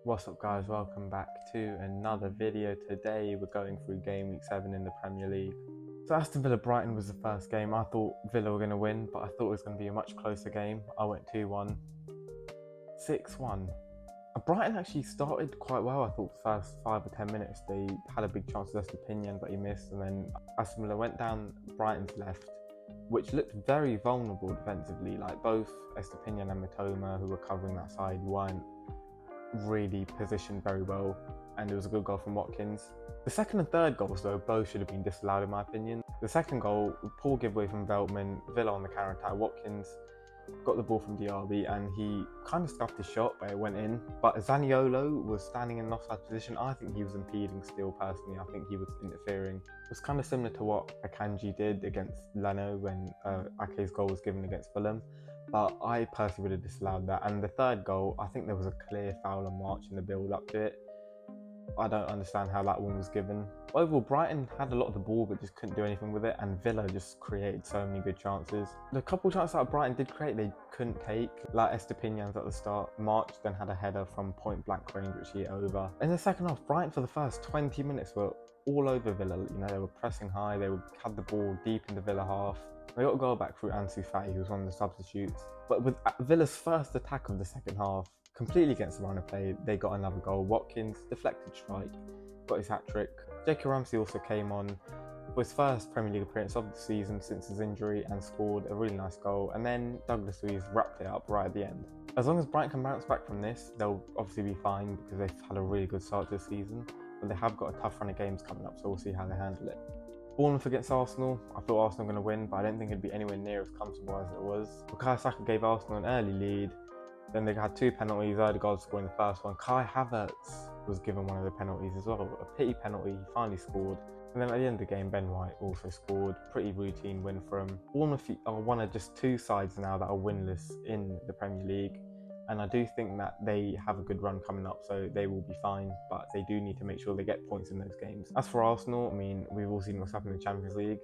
What's up guys, welcome back to another video. Today we're going through game week 7 in the Premier League. So Aston Villa Brighton was the first game. I thought Villa were going to win, but I thought it was going to be a much closer game. I went 2-1, 6-1. Brighton actually started quite well. I thought the first 5 or 10 minutes they had a big chance with Estepinian, but he missed, and then Aston Villa went down Brighton's left, which looked very vulnerable defensively. Like both Estepinian and Matoma, who were covering that side, weren't really positioned very well, and it was a good goal from Watkins. The second and third goals though both should have been disallowed in my opinion. The second goal, poor giveaway from Veltman, Villa on the counter attack. Watkins got the ball from Diaby and he kind of scuffed his shot, but it went in. But Zaniolo was standing in an offside position. I think he was impeding still personally. I think he was interfering. It was kind of similar to what Akanji did against Leno when Ake's goal was given against Fulham. But I personally would have disallowed that. And the third goal, I think there was a clear foul on March in the build up to it. I don't understand how that one was given. Overall, Brighton had a lot of the ball but just couldn't do anything with it, and Villa just created so many good chances. The couple chances that Brighton did create, they couldn't take, like Estepinian's at the start. March then had a header from point blank range which he hit over. In the second half, Brighton for the first 20 minutes were all over Villa. You know, they were pressing high, they had the ball deep in the Villa half. They got a goal back through Ansu Fati, who was one of the substitutes. But with Villa's first attack of the second half, completely against the line of play, they got another goal. Watkins, deflected strike, got his hat-trick. Jake Ramsey also came on for his first Premier League appearance of the season since his injury and scored a really nice goal. And then Douglas Luiz wrapped it up right at the end. As long as Brighton can bounce back from this, they'll obviously be fine because they've had a really good start to the season. But they have got a tough run of games coming up, so we'll see how they handle it. Bournemouth against Arsenal. I thought Arsenal were going to win, but I didn't think it'd be anywhere near as comfortable as it was. Bukayo Saka gave Arsenal an early lead. Then they had 2 penalties. Odegaard scoring the first one. Kai Havertz was given one of the penalties as well. A pity penalty. He finally scored. And then at the end of the game, Ben White also scored. Pretty routine win for him. Bournemouth are one of just 2 sides now that are winless in the Premier League. And I do think that they have a good run coming up, so they will be fine, but they do need to make sure they get points in those games. As for Arsenal, I mean, we've all seen what's happened in the Champions League.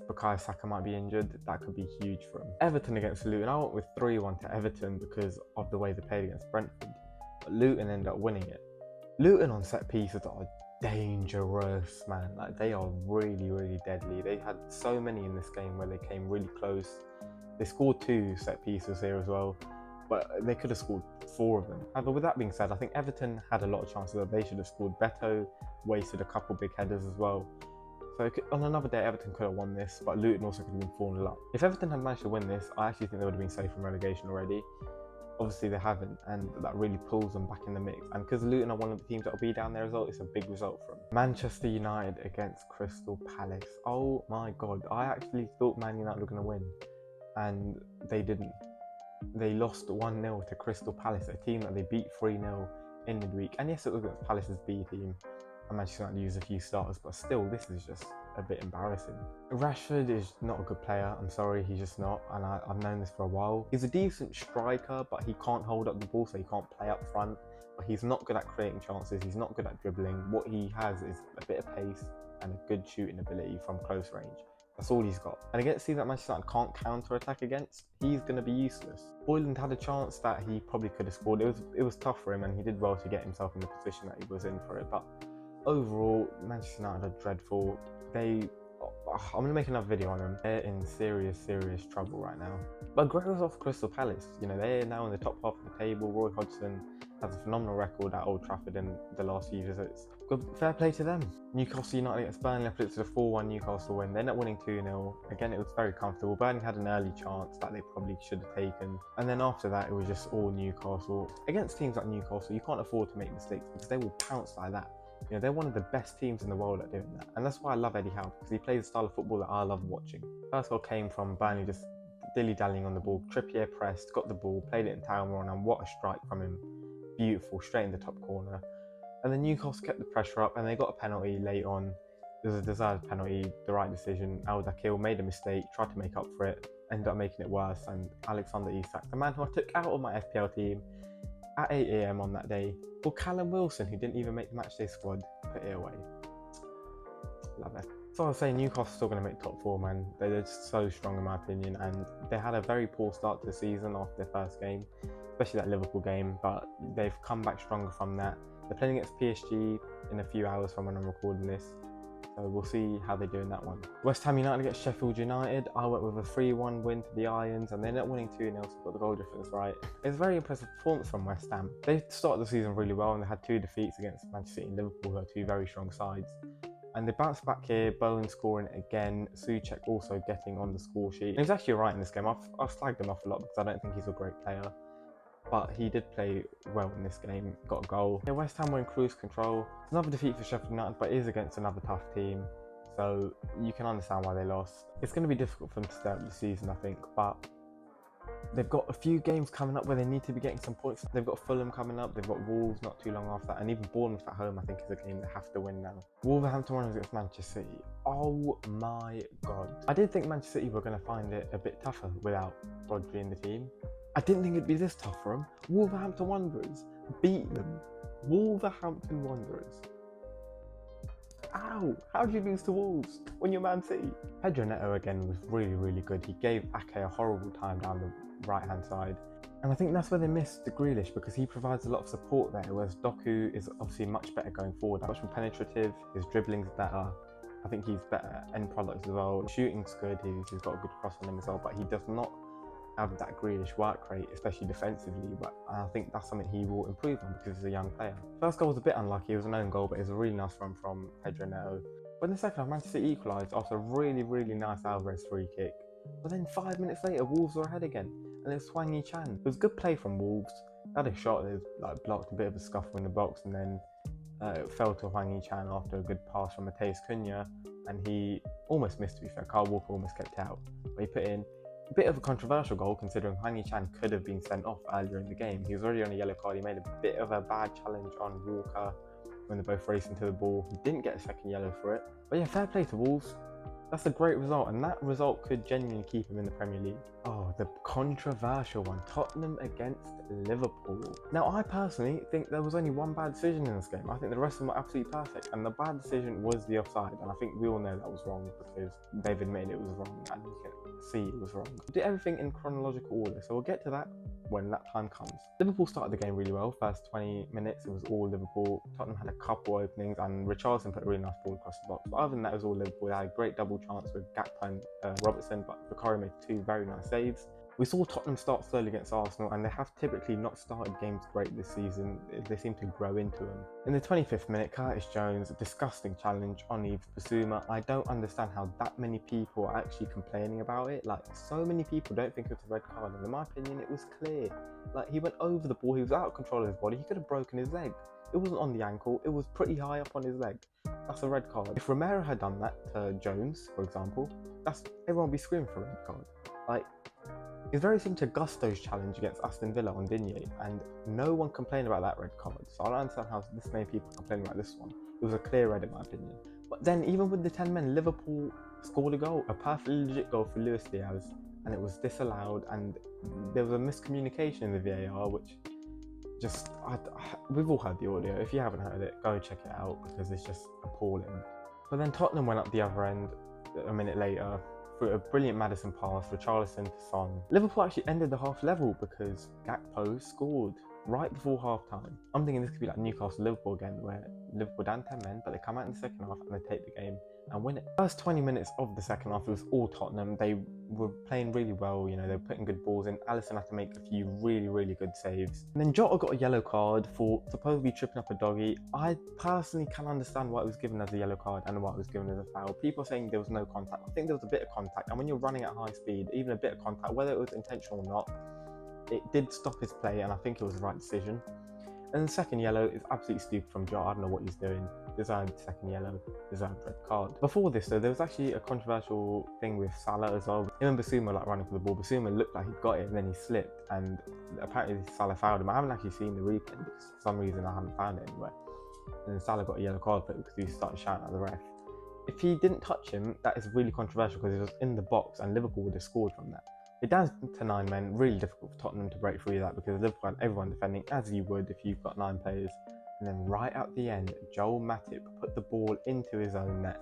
Bukayo Saka might be injured. That could be huge for him. Everton against Luton. I went with 3-1 to Everton because of the way they played against Brentford, but Luton ended up winning it. Luton on set pieces are dangerous, man. Like, they are really, really deadly. They had so many in this game where they came really close. They scored 2 set pieces here as well, but they could have scored 4 of them. However, with that being said, I think Everton had a lot of chances that they should have scored. Beto wasted a couple big headers as well. So on another day, Everton could have won this, but Luton also could have been 4-0 up. If Everton had managed to win this, I actually think they would have been safe from relegation already. Obviously they haven't, and that really pulls them back in the mix. And because Luton are one of the teams that will be down there as well, it's a big result for them. Manchester United against Crystal Palace. Oh my God, I actually thought Man United were going to win, and they didn't. They lost 1-0 to Crystal Palace, a team that they beat 3-0 in midweek. And yes, it was against Palace's B team. I Manchester United used a few starters, but still, this is just a bit embarrassing. Rashford is not a good player. I'm sorry, he's just not. And I've known this for a while. He's a decent striker, but he can't hold up the ball, so he can't play up front. But he's not good at creating chances. He's not good at dribbling. What he has is a bit of pace and a good shooting ability from close range. That's all he's got. And against teams that Manchester United can't counter-attack against, he's going to be useless. Boyland had a chance that he probably could have scored. It was tough for him, and he did well to get himself in the position that he was in for it. But overall, Manchester United are dreadful. I'm going to make another video on them. They're in serious trouble right now. But Gregor's off Crystal Palace. You know, they're now in the top half of the table. Roy Hodgson has a phenomenal record at Old Trafford in the last few visits. Good, fair play to them. Newcastle United against Burnley, I put it to the 4-1 Newcastle win. They're not winning 2-0. Again, it was very comfortable. Burnley had an early chance that they probably should have taken. And then after that, it was just all Newcastle. Against teams like Newcastle, you can't afford to make mistakes because they will pounce like that. You know, they're one of the best teams in the world at doing that. And that's why I love Eddie Howe, because he plays a style of football that I love watching. First goal came from Burnley just dilly-dallying on the ball. Trippier pressed, got the ball, played it in Talmor, and what a strike from him. Beautiful, straight in the top corner. And then Newcastle kept the pressure up, and they got a penalty late on. It was a deserved penalty, the right decision. Al-Dakhil made a mistake, tried to make up for it, ended up making it worse. And Alexander Isak, the man who I took out of my FPL team at 8 AM on that day, for Callum Wilson, who didn't even make the matchday squad, put it away. Love it. So I was saying, Newcastle's still going to make top 4, man. They're just so strong in my opinion, and they had a very poor start to the season after their first game. especially that Liverpool game, but they've come back stronger from that. They're playing against PSG in a few hours from when I'm recording this, so we'll see how they do in that one. West Ham United against Sheffield United. I went with a 3-1 win to the Irons, and they ended up winning 2-0, so got the goal difference right. It's a very impressive performance from West Ham. They started the season really well, and they had 2 defeats against Manchester City and Liverpool, who are 2 very strong sides. And they bounced back here, Bowen scoring again, Souček also getting on the score sheet. And he was actually right in this game. I've slagged him off a lot because I don't think he's a great player, but he did play well in this game, got a goal. Yeah, West Ham were in cruise control. It's another defeat for Sheffield United, but it is against another tough team, so you can understand why they lost. It's going to be difficult for them to stay up the season, I think, but they've got a few games coming up where they need to be getting some points. They've got Fulham coming up, they've got Wolves not too long after that, and even Bournemouth at home I think is a game they have to win now. Wolverhampton Wanderers against Manchester City. Oh my god. I did think Manchester City were going to find it a bit tougher without Rodri in the team. I didn't think it'd be this tough for them. Wolverhampton Wanderers beat them. Wolverhampton Wanderers. Ow! How did you lose to Wolves when you're Man City? Pedro Neto again was really good. He gave Ake a horrible time down the right hand side, and I think that's where they missed the Grealish, because he provides a lot of support there, whereas Doku is obviously much better going forward, much more penetrative, his dribbling's better. I think he's better end products as well. Shooting's good, he's got a good cross on him as well, but he does not have that Grealish work rate, especially defensively, but I think that's something he will improve on because he's a young player. First goal was a bit unlucky, it was an own goal, but it was a really nice run from Pedro Neto. But in the second half, Manchester City equalised after a really nice Alvarez free kick. But then 5 minutes later, Wolves were ahead again, and it's Hwang Hee-chan. It was good play from Wolves. They had a shot that like blocked a bit of a scuffle in the box, and then it fell to Hwang Hee-chan after a good pass from Matheus Cunha, and he almost missed, to be fair. Kyle Walker almost kept out, but he put in a bit of a controversial goal considering Hwang Hee-chan could have been sent off earlier in the game. He was already on a yellow card. He made a bit of a bad challenge on Walker when they're both racing to the ball. He didn't get a second yellow for it. But yeah, fair play to Wolves. That's a great result, and that result could genuinely keep him in the Premier League. Oh, the controversial one, Tottenham against Liverpool. Now, I personally think there was only one bad decision in this game. I think the rest of them were absolutely perfect, and the bad decision was the offside, and I think we all know that was wrong because they've admitted it was wrong, and you can see it was wrong. We did everything in chronological order, so we'll get to that when that time comes. Liverpool started the game really well. First 20 minutes, it was all Liverpool. Tottenham had a couple openings, and Richarlison put a really nice ball across the box. But other than that, it was all Liverpool. They had a great double chance with Gakpo and Robertson, but Vicario made 2 very nice saves. We saw Tottenham start slowly against Arsenal, and they have typically not started games great this season. They seem to grow into them. In the 25th minute, Curtis Jones, a disgusting challenge on Yves Bissouma. I don't understand how that many people are actually complaining about it. Like, so many people don't think it's a red card, and in my opinion, it was clear. Like, he went over the ball, he was out of control of his body, he could have broken his leg. It wasn't on the ankle, it was pretty high up on his leg. That's a red card. If Romero had done that to Jones, for example, everyone would be screaming for a red card. Like, it's very similar to Gusto's challenge against Aston Villa on Digne, and no one complained about that red card, so I don't understand how this many people complain about this one. It was a clear red in my opinion. But then even with the 10 men, Liverpool scored a goal, a perfectly legit goal for Luis Diaz, and it was disallowed, and there was a miscommunication in the VAR, which just, we've all heard the audio. If you haven't heard it, go check it out because it's just appalling. But then Tottenham went up the other end a minute later, through a brilliant Maddison pass for Richarlison to Son. Liverpool actually ended the half level because Gakpo scored right before half time. I'm thinking this could be like Newcastle-Liverpool again, where Liverpool down 10 men, but they come out in the second half and they take the game and win it. First 20 minutes of the second half, it was all Tottenham. They were playing really well, you know, they were putting good balls in. Alisson had to make a few really good saves. And then Jota got a yellow card for supposedly tripping up a doggy. I personally can understand why it was given as a yellow card and why it was given as a foul. People are saying there was no contact. I think there was a bit of contact, and when you're running at high speed, even a bit of contact, whether it was intentional or not, it did stop his play, and I think it was the right decision. And the second yellow is absolutely stupid from Jota. I don't know what he's doing. Deserved second yellow, deserved red card. Before this though, there was actually a controversial thing with Salah as well. Him and Bissouma like running for the ball. Bissouma looked like he got it and then he slipped, and apparently Salah fouled him. I haven't actually seen the replay because for some reason I haven't found it anywhere. And then Salah got a yellow card for it because he started shouting at the ref. If he didn't touch him, that is really controversial because it was in the box and Liverpool would have scored from that. It down to 9 men, really difficult for Tottenham to break through that because Liverpool had everyone defending, as you would if you've got 9 players. And then right at the end, Joel Matip put the ball into his own net.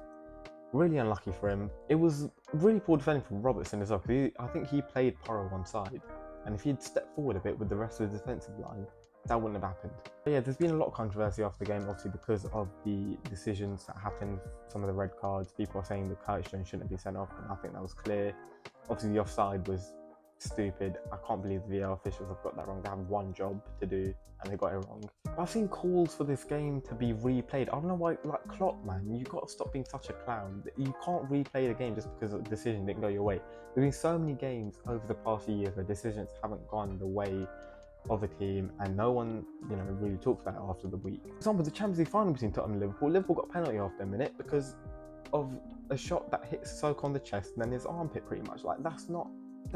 Really unlucky for him. It was really poor defending from Robertson as well, because I think he played Porro one side And if he'd stepped forward a bit with the rest of the defensive line, that wouldn't have happened. But yeah, there's been a lot of controversy after the game, obviously because of the decisions that happened, some of the red cards. People are saying that Curtis Jones shouldn't be sent off, and I think that was clear. Obviously the offside was stupid. I can't believe the VAR officials have got that wrong. They have one job to do and they got it wrong. But I've seen calls for this game to be replayed. I don't know why, like Klopp, man, you got to stop being such a clown. You can't replay the game just because the decision didn't go your way. There's been so many games over the past few years where decisions haven't gone the way of a team and no one, really talks about it after the week. For example, the Champions League final between Tottenham and Liverpool. Liverpool got a penalty after a minute because of a shot that hit Sissoko on the chest and then his armpit pretty much. Like, that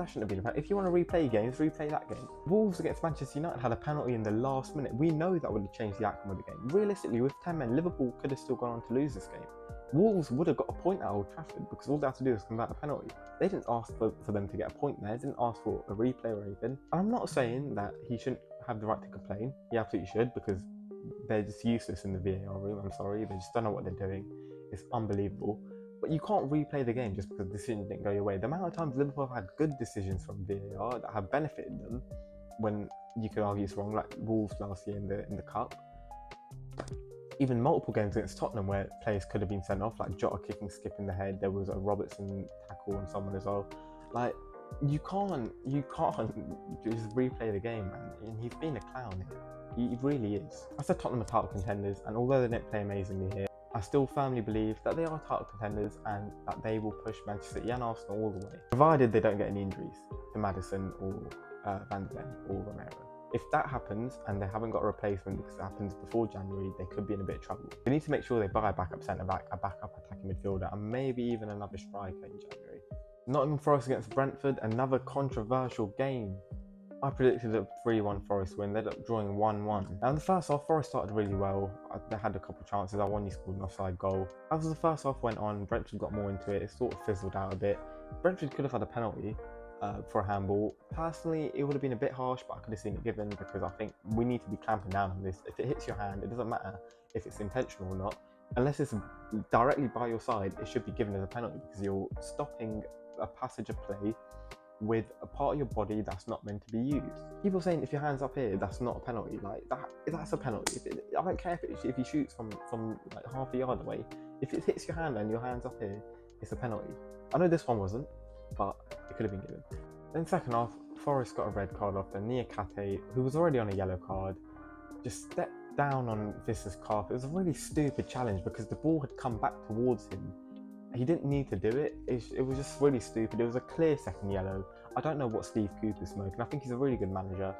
shouldn't have been a penalty. If you want to replay games, replay that game. Wolves against Manchester United had a penalty in the last minute. We know that would have changed the outcome of the game. Realistically, with 10 men, Liverpool could have still gone on to lose this game. Wolves would have got a point at Old Trafford because all they had to do was convert a penalty. They didn't ask for them to get a point there. They didn't ask for a replay or anything. And I'm not saying that he shouldn't have the right to complain. He absolutely should, because they're just useless in the VAR room. I'm sorry. They just don't know what they're doing. It's unbelievable. But you can't replay the game just because the decision didn't go your way. The amount of times Liverpool have had good decisions from VAR that have benefited them when you could argue it's wrong, like Wolves last year in the Cup. Even multiple games against Tottenham where players could have been sent off, like Jota kicking Skip in the head. There was a Robertson tackle on someone as well. Like, you can't just replay the game, man. And he's been a clown here. He really is. I said Tottenham are title contenders, and although they didn't play amazingly here, I still firmly believe that they are title contenders and that they will push Manchester City and Arsenal all the way, provided they don't get any injuries to Maddison or Van de Ven or Romero. If that happens and they haven't got a replacement because it happens before January, they could be in a bit of trouble. They need to make sure they buy a backup centre-back, a backup attacking midfielder, and maybe even another striker in January. Nottingham Forest against Brentford, another controversial game. I predicted a 3-1 Forest win. They ended up drawing 1-1. Now in the first half, Forest started really well. They had a couple of chances. One, scored an offside goal. As the first half went on, Brentford got more into it. It sort of fizzled out a bit. Brentford could have had a penalty for a handball. Personally, it would have been a bit harsh, but I could have seen it given because I think we need to be clamping down on this. If it hits your hand, it doesn't matter if it's intentional or not. Unless it's directly by your side, it should be given as a penalty because you're stopping a passage of play with a part of your body that's not meant to be used. People saying if your hand's up here, that's not a penalty. Like that's a penalty. I don't care if he shoots from like half a yard away. If it hits your hand and your hand's up here, it's a penalty. I know this one wasn't, but it could have been given. Then second half, Forest got a red card off the Niakate, who was already on a yellow card, just stepped down on Visser's calf. It was a really stupid challenge because the ball had come back towards him. He didn't need to do it. It was just really stupid. It was a clear second yellow. I don't know what Steve Cooper's smoking. I think he's a really good manager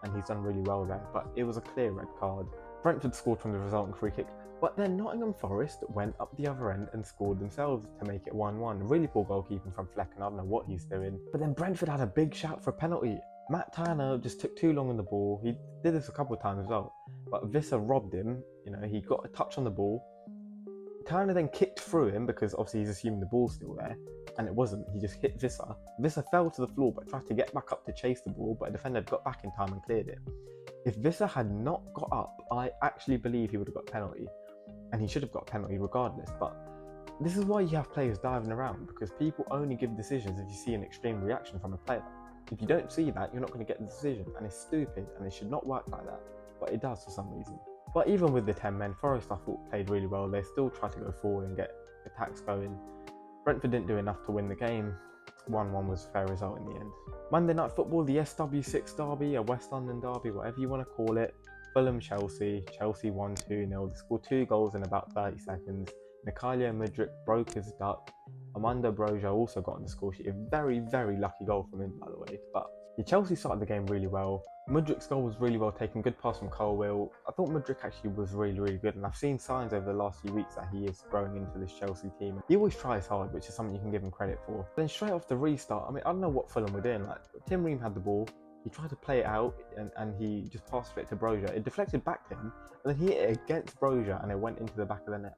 and he's done really well there, but it was a clear red card. Brentford scored from the resulting free kick, but then Nottingham Forest went up the other end and scored themselves to make it 1-1. Really poor goalkeeping from Flecken. I don't know what he's doing. But then Brentford had a big shout for a penalty. Matt Turner just took too long on the ball. He did this a couple of times as well, but Visser robbed him. He got a touch on the ball. Turner then kicked through him because obviously he's assuming the ball's still there, and it wasn't. He just hit Visser. Visser fell to the floor but tried to get back up to chase the ball, but a defender got back in time and cleared it. If Visser had not got up, I actually believe he would have got a penalty, and he should have got a penalty regardless. But this is why you have players diving around, because people only give decisions if you see an extreme reaction from a player. If you don't see that, you're not going to get the decision, and it's stupid, and it should not work like that, but it does for some reason. But even with the 10 men, Forest I thought played really well. They still tried to go forward and get attacks going. Brentford didn't do enough to win the game. 1-1 was a fair result in the end. Monday Night Football, the SW6 derby, a West London derby, whatever you want to call it. Fulham-Chelsea. Chelsea won 2-0. They scored 2 goals in about 30 seconds. Mikhailo Mudryk broke his duck. Armando Broja also got on the score sheet. A very, very lucky goal from him, by the way. But Chelsea started the game really well. Mudryk's goal was really well taken, good pass from Colwill. I thought Mudryk actually was really, really good, and I've seen signs over the last few weeks that he is growing into this Chelsea team. He always tries hard, which is something you can give him credit for. Then straight off the restart, I don't know what Fulham were doing. Like, Tim Ream had the ball, he tried to play it out, and he just passed straight to Broja. It deflected back to him, and then he hit it against Broja, and it went into the back of the net.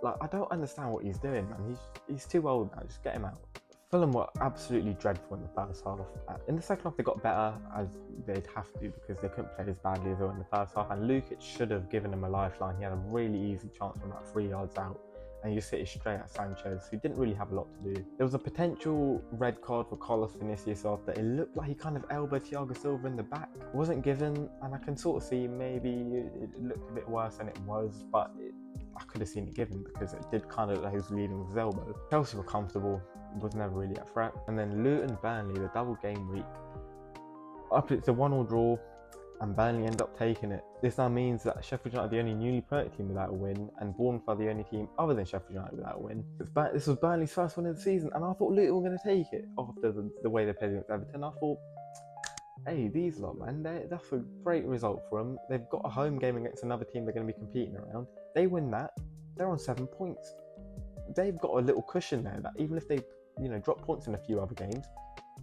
Like, I don't understand what he's doing, man. He's too old now, just get him out. Fulham were absolutely dreadful in the first half. In the second half, they got better, as they'd have to, because they couldn't play as badly as they were in the first half. And Lukic should have given him a lifeline. He had a really easy chance from about 3 yards out, and you just hit it straight at Sanchez, who didn't really have a lot to do. There was a potential red card for Carlos Vinicius after it looked like he kind of elbowed Thiago Silva in the back. It wasn't given, and I can sort of see maybe it looked a bit worse than it was, but I could have seen it given because it did kind of look like he was leading with his elbow. Chelsea were comfortable, was never really at threat. And then Luton Burnley, the double game week. Up it's a 1-1 draw, and Burnley end up taking it. This now means that Sheffield United are the only newly promoted team without a win, and Bournemouth are the only team other than Sheffield United without a win. This was Burnley's first win of the season, and I thought Luton were going to take it after the way they played against Everton. I thought, hey, these lot, man, that's a great result for them. They've got a home game against another team they're going to be competing around. They win that, they're on 7 points. They've got a little cushion there that even if they, drop points in a few other games,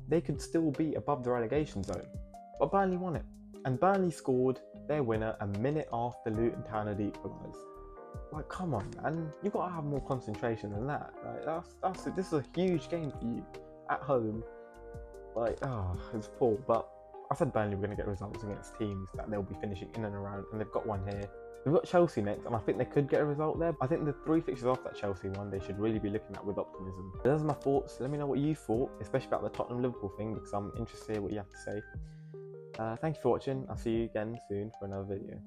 they could still be above the relegation zone. But Burnley won it. And Burnley scored their winner a minute after Luton Town had equalised. Like, come on, man. You've got to have more concentration than that. Like, this is a huge game for you at home. Like, it's poor. But I said Burnley were going to get results against teams that they'll be finishing in and around, and they've got one here. We've got Chelsea next, and I think they could get a result there. I think the 3 fixtures off that Chelsea one, they should really be looking at with optimism. But those are my thoughts. Let me know what you thought, especially about the Tottenham-Liverpool thing, because I'm interested to hear what you have to say. Thank you for watching. I'll see you again soon for another video.